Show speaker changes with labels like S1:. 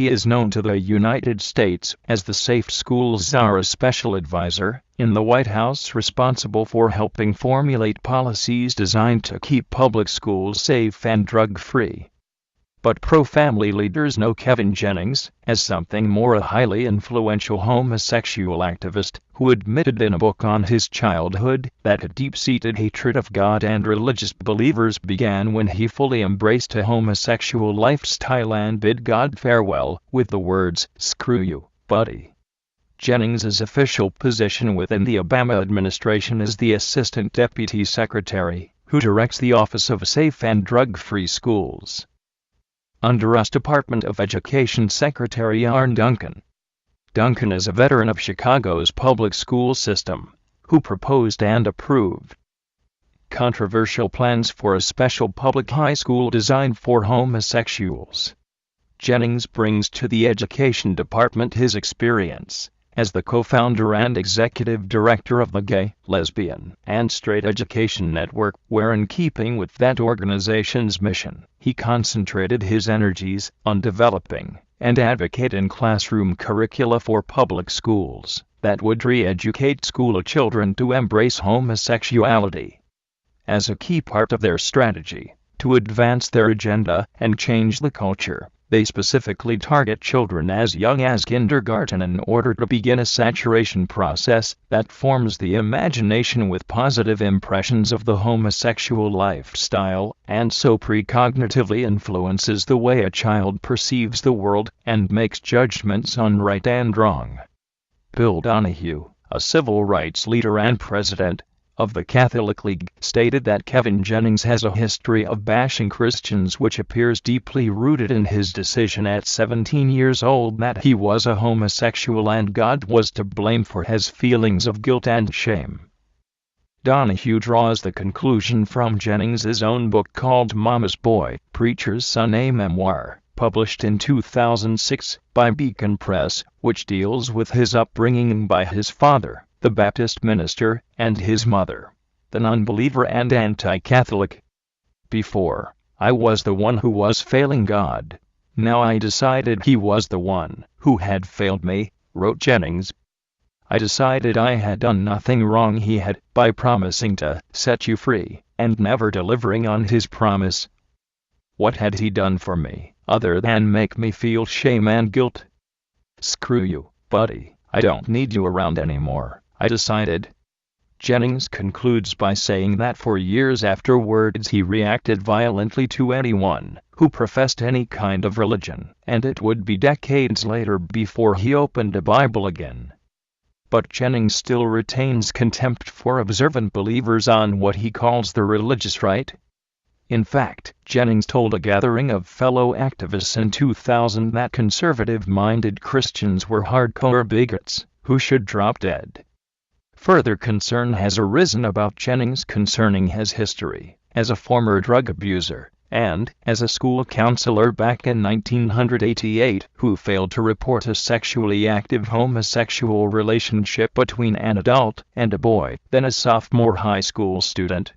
S1: he is known to the United States as the Safe Schools Czar, a special advisor in the White House responsible for helping formulate policies designed to keep public schools safe and drug-free. But pro-family leaders know Kevin Jennings as something more, a highly influential homosexual activist who admitted in a book on his childhood that a deep-seated hatred of God and religious believers began when he fully embraced a homosexual lifestyle and bid God farewell with the words, "Screw you, buddy." Jennings's official position within the Obama administration is the Assistant Deputy Secretary, who directs the Office of Safe and Drug-Free Schools, under U.S. Department of Education Secretary Arne Duncan. Duncan is a veteran of Chicago's public school system, who proposed and approved controversial plans for a special public high school designed for homosexuals. Jennings brings to the Education Department his experience as the co-founder and executive director of the Gay, Lesbian, and Straight Education Network, where, in keeping with that organization's mission, he concentrated his energies on developing and advocating classroom curricula for public schools that would re-educate school children to embrace homosexuality as a key part of their strategy to advance their agenda and change the culture. They specifically target children as young as kindergarten in order to begin a saturation process that forms the imagination with positive impressions of the homosexual lifestyle, and so precognitively influences the way a child perceives the world and makes judgments on right and wrong. Bill Donahue, a civil rights leader and president of the Catholic League, stated that Kevin Jennings has a history of bashing Christians, which appears deeply rooted in his decision at 17 years old that he was a homosexual and God was to blame for his feelings of guilt and shame. Donahue draws the conclusion from Jennings's own book called Mama's Boy, Preacher's Son, a memoir, published in 2006 by Beacon Press, which deals with his upbringing by his father, the Baptist minister, and his mother, the non-believer and anti-Catholic. "Before, I was the one who was failing God. Now I decided he was the one who had failed me," wrote Jennings. "I decided I had done nothing wrong. He had, by promising to set you free, and never delivering on his promise. What had he done for me, other than make me feel shame and guilt? Screw you, buddy, I don't need you around anymore, I decided." Jennings concludes by saying that for years afterwards he reacted violently to anyone who professed any kind of religion, and it would be decades later before he opened a Bible again. But Jennings still retains contempt for observant believers on what he calls the religious right. In fact, Jennings told a gathering of fellow activists in 2000 that conservative-minded Christians were hardcore bigots who should drop dead. Further concern has arisen about Jennings concerning his history as a former drug abuser and as a school counselor back in 1988 who failed to report a sexually active homosexual relationship between an adult and a boy, then a sophomore high school student.